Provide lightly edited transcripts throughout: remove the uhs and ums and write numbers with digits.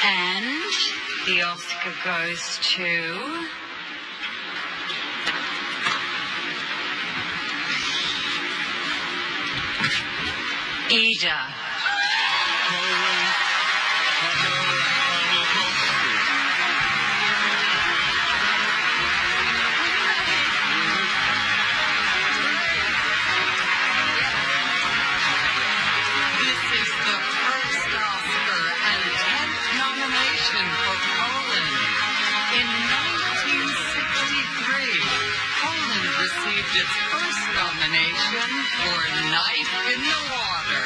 And the Oscar goes to Ida. Its first nomination for Knife in the Water.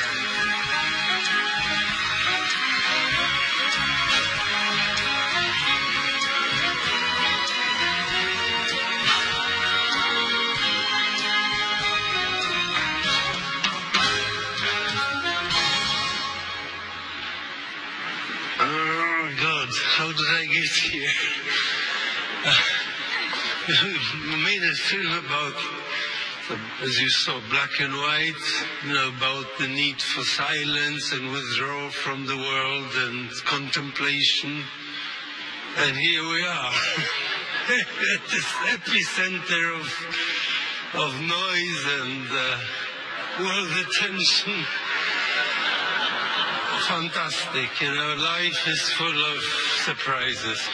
Oh, God, how did I get here? We made a film about, as you saw, black and white, about the need for silence and withdrawal from the world and contemplation. And here we are, at this epicenter of noise and world attention. Fantastic, life is full of surprises.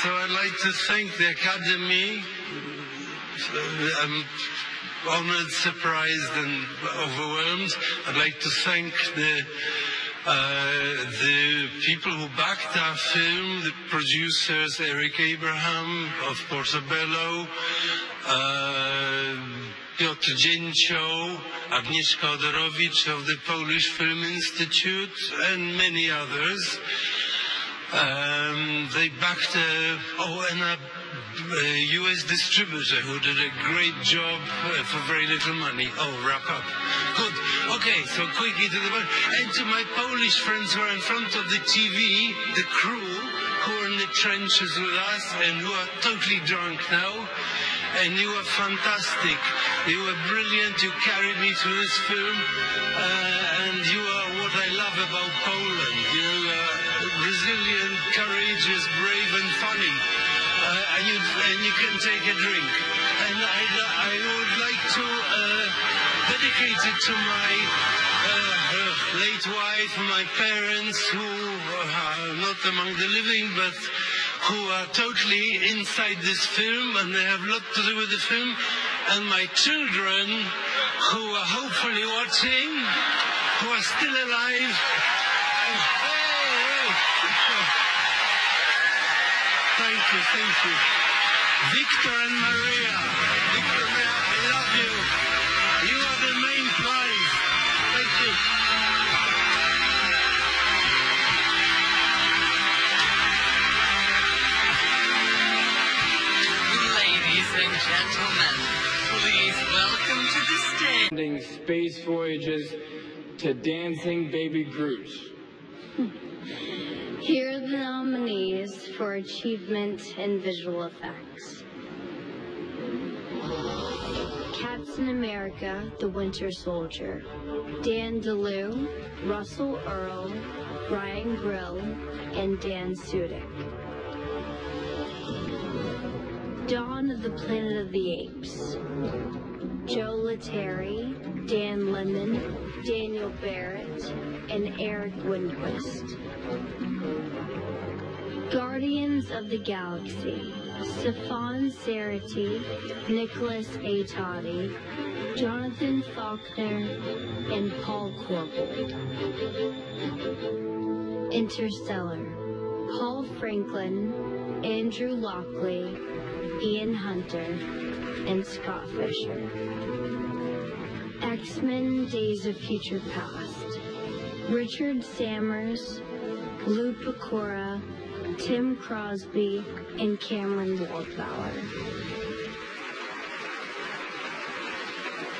So I'd like to thank the Academy. I'm honored, surprised, and overwhelmed. I'd like to thank the people who backed our film, the producers, Eric Abraham of Portobello, Piotr Dzięcioł, Agnieszka Odorowicz of the Polish Film Institute, and many others. They backed a US distributor who did a great job for very little money. Oh, wrap up. Good. Okay, so quickly to the point. And to my Polish friends who are in front of the TV, the crew who are in the trenches with us and who are totally drunk now. And you were fantastic. You were brilliant. You carried me through this film. And you are what I love about Poland. Resilient, courageous, brave, and funny. And you can take a drink. And I would like to dedicate it to my late wife, my parents, who are not among the living, but who are totally inside this film, and they have a lot to do with the film. And my children, who are hopefully watching, who are still alive. Thank you. Victor and Maria. Victor and Maria, I love you. You are the main prize. Thank you. Ladies and gentlemen, please welcome to the stage. Space voyages to Dancing Baby Groot. Here are the nominees for achievement in visual effects. Captain America, The Winter Soldier. Dan DeLue, Russell Earl, Brian Grill, and Dan Sudik. Dawn of the Planet of the Apes. Joe Letteri, Dan Lemon, Daniel Barrett, and Eric Winquist. Guardians of the Galaxy. Stefan Serati, Nicholas A. Toddy, Jonathan Faulkner, and Paul Corpold. Interstellar. Paul Franklin, Andrew Lockley, Ian Hunter, and Scott Fisher. X-Men Days of Future Past. Richard Sammers, Lou Pecora, Tim Crosby, and Cameron Waldbauer.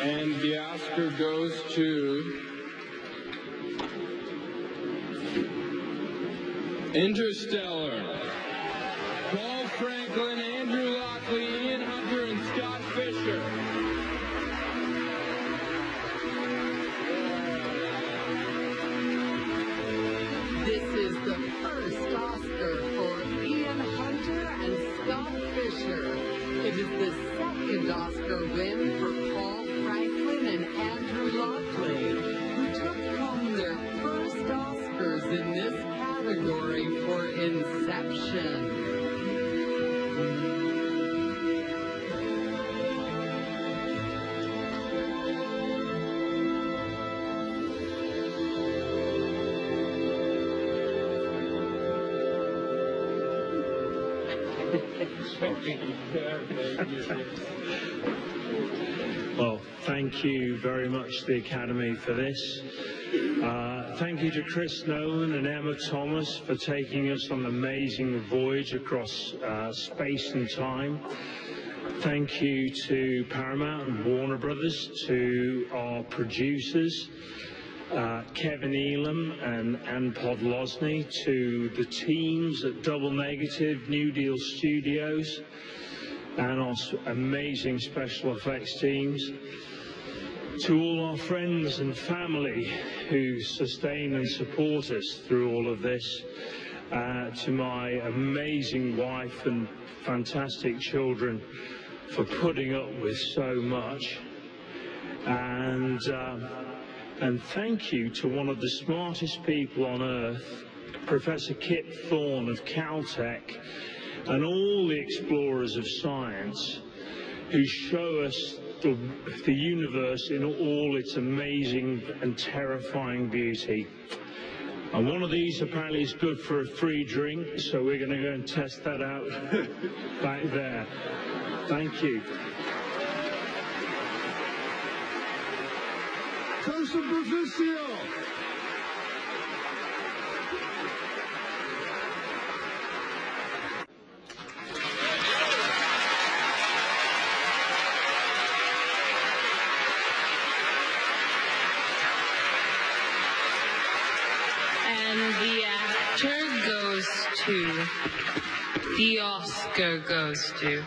And the Oscar goes to Interstellar. Paul Franklin, Andrew Lockley, Ian Hunter, and Scott Fisher. This is the first Oscar for Ian Hunter and Scott Fisher. It is the second Oscar win for Paul Franklin and Andrew Lockley, who took home their first Oscars in this category for Inception. Well, thank you very much, the Academy, for this. Thank you to Chris Nolan and Emma Thomas for taking us on an amazing voyage across space and time. Thank you to Paramount and Warner Brothers, to our producers, Kevin Elam and Ann Podlosny, to the teams at Double Negative, New Deal Studios, and our amazing special effects teams, to all our friends and family who sustain and support us through all of this, to my amazing wife and fantastic children for putting up with so much, and thank you to one of the smartest people on earth, Professor Kip Thorne of Caltech, and all the explorers of science who show us the universe in all its amazing and terrifying beauty. And one of these apparently is good for a free drink, so we're going to go and test that out back there. Thank you. Costa Proficio. And the actor goes to, the Oscar goes to.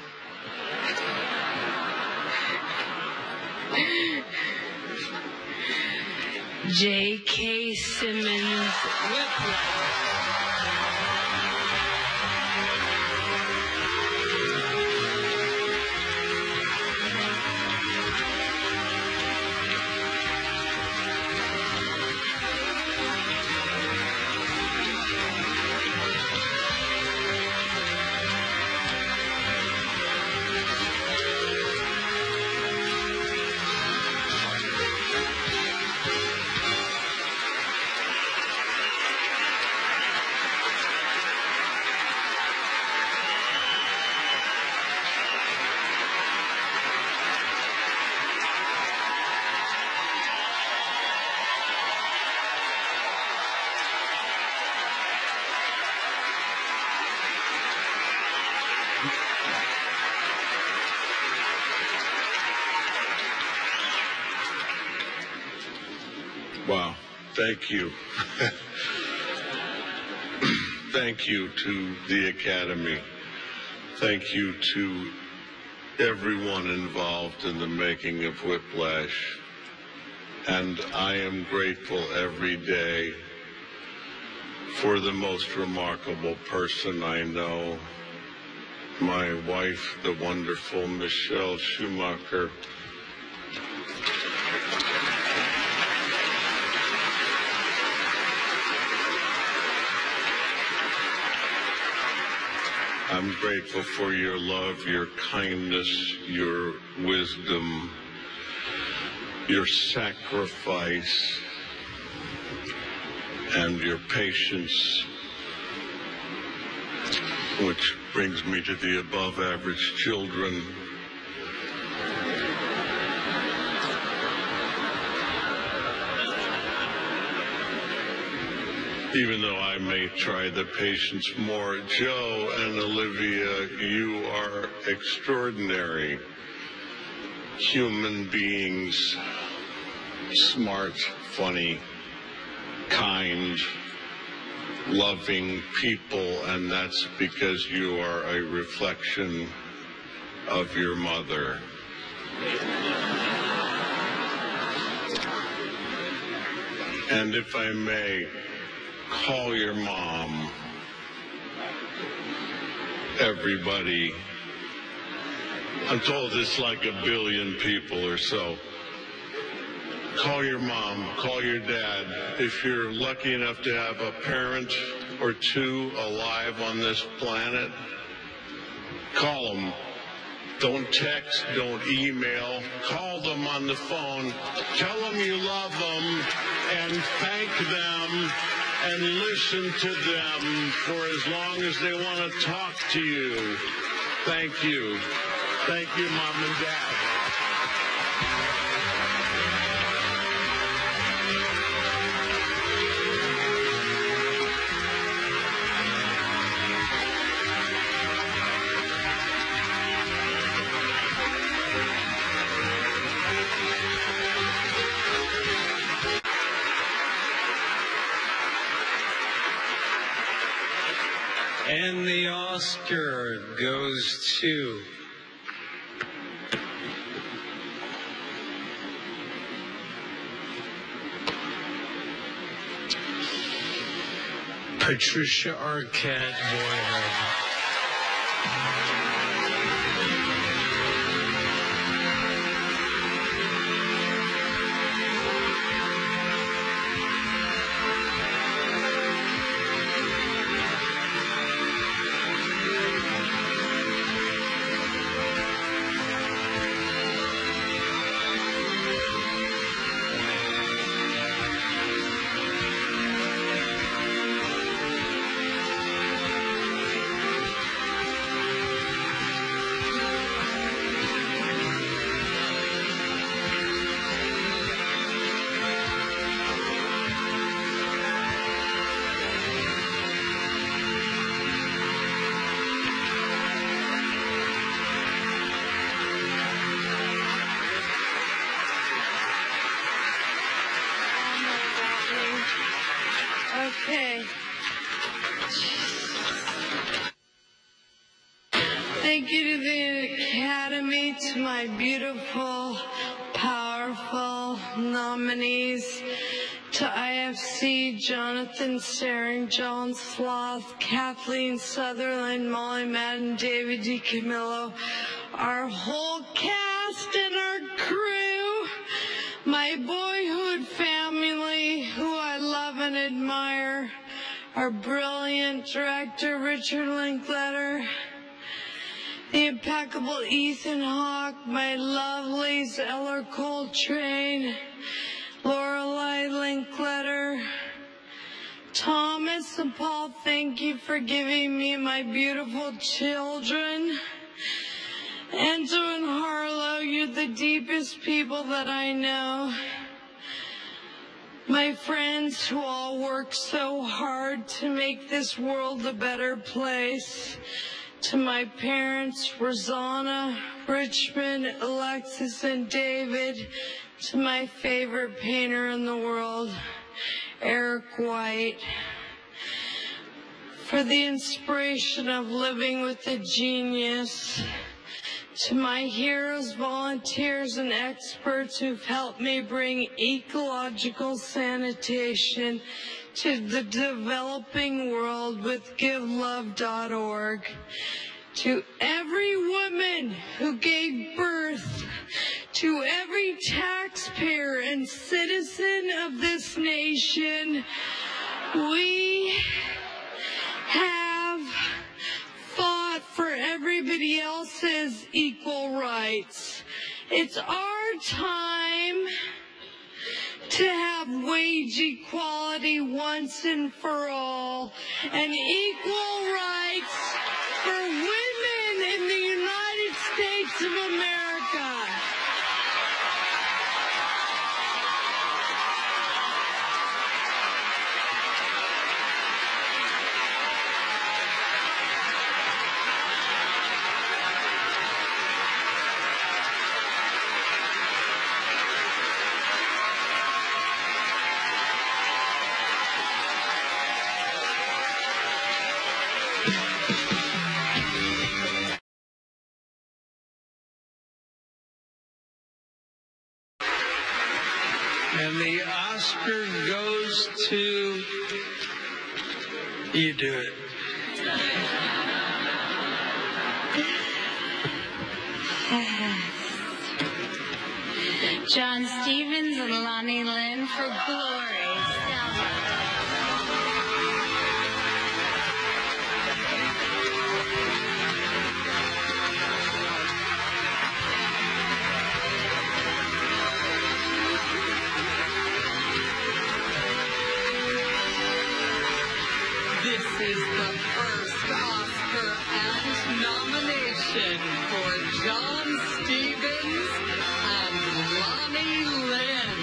J.K. Simmons Whiplash. Wow, thank you. Thank you to the Academy. Thank you to everyone involved in the making of Whiplash. And I am grateful every day for the most remarkable person I know, my wife, the wonderful Michelle Schumacher. I'm grateful for your love, your kindness, your wisdom, your sacrifice, and your patience, which brings me to the above-average children. Even though I may try the patience more, Joe and Olivia, you are extraordinary human beings, smart, funny, kind, loving people, and that's because you are a reflection of your mother. And if I may, call your mom. Everybody. I'm told it's like 1 billion people or so. Call your mom, call your dad. If you're lucky enough to have a parent or two alive on this planet, call them. Don't text, don't email. Call them on the phone. Tell them you love them and thank them and listen to them for as long as they want to talk to you. Thank you. Thank you, Mom and Dad. And the Oscar goes to Patricia Arquette Boyd. Okay. Thank you to the Academy, to my beautiful, powerful nominees, to IFC, Jonathan Staring, John Sloth, Kathleen Sutherland, Molly Madden, David DiCamillo, our whole cast and our crew, my boyhood family, who I love and admire, our brilliant director, Richard Linklater, the impeccable Ethan Hawke, my lovelies, Eller Coltrane, Lorelei Linklater, Thomas and Paul, thank you for giving me my beautiful children. Enzo and Harlow, you're the deepest people that I know. My friends who all work so hard to make this world a better place. To my parents, Rosanna, Richmond, Alexis, and David. To my favorite painter in the world, Eric White. For the inspiration of living with a genius. To my heroes, volunteers, and experts who've helped me bring ecological sanitation to the developing world with GiveLove.org. To every woman who gave birth, to every taxpayer and citizen of this nation, we have fought for everybody else's equal rights. It's our time to have wage equality once and for all, and equal rights for women in the United States of America. And the Oscar goes to... You do it. John Stevens and Lonnie Lynn for Glory. Selma. This is the first Oscar and nomination for John Stevens and Lonnie Lynn.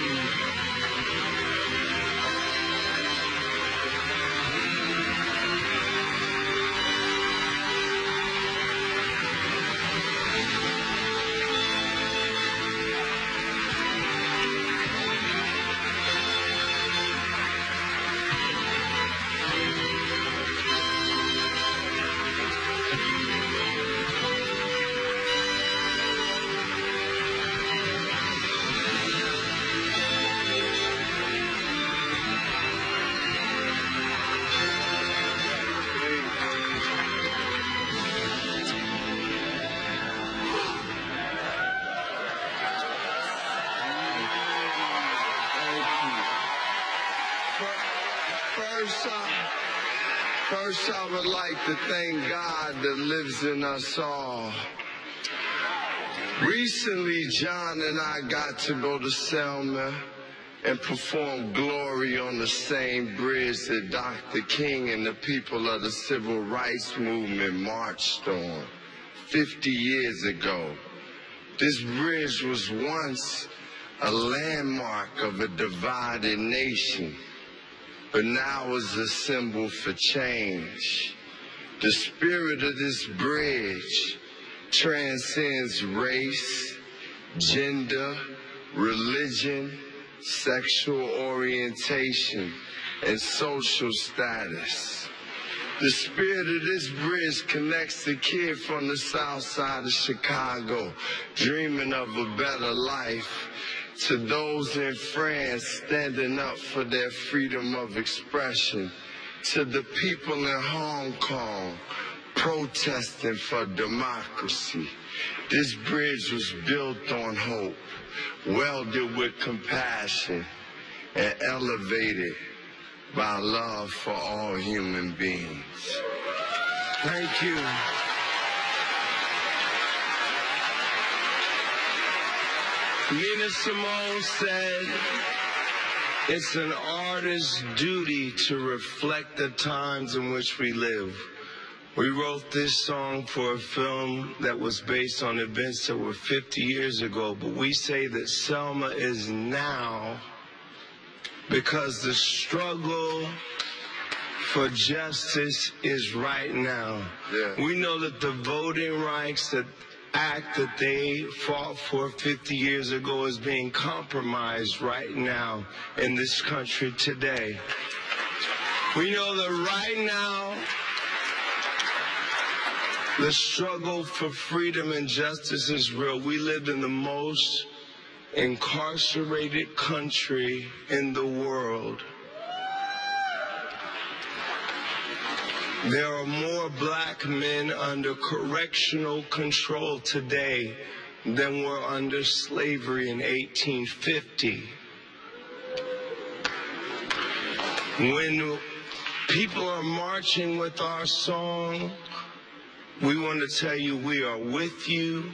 First, I would like to thank God that lives in us all. Recently, John and I got to go to Selma and perform Glory on the same bridge that Dr. King and the people of the Civil Rights Movement marched on 50 years ago. This bridge was once a landmark of a divided nation, but now is a symbol for change. The spirit of this bridge transcends race, gender, religion, sexual orientation, and social status. The spirit of this bridge connects the kid from the south side of Chicago, dreaming of a better life, to those in France standing up for their freedom of expression, to the people in Hong Kong protesting for democracy. This bridge was built on hope, welded with compassion, and elevated by love for all human beings. Thank you. Nina Simone said, "It's an artist's duty to reflect the times in which we live." We wrote this song for a film that was based on events that were 50 years ago, but we say that Selma is now because the struggle for justice is right now. Yeah. We know that the voting rights act that they fought for 50 years ago is being compromised right now in this country today. We know that right now the struggle for freedom and justice is real. We live in the most incarcerated country in the world. There are more black men under correctional control today than were under slavery in 1850. When people are marching with our song, we want to tell you we are with you,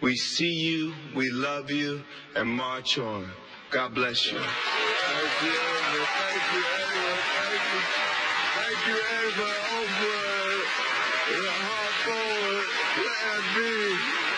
we see you, we love you, and march on. God bless you. Thank you, Edward. Thank you, Edward. Thank you. Thank you, Edward. Oprah. Hard forward. Let it be.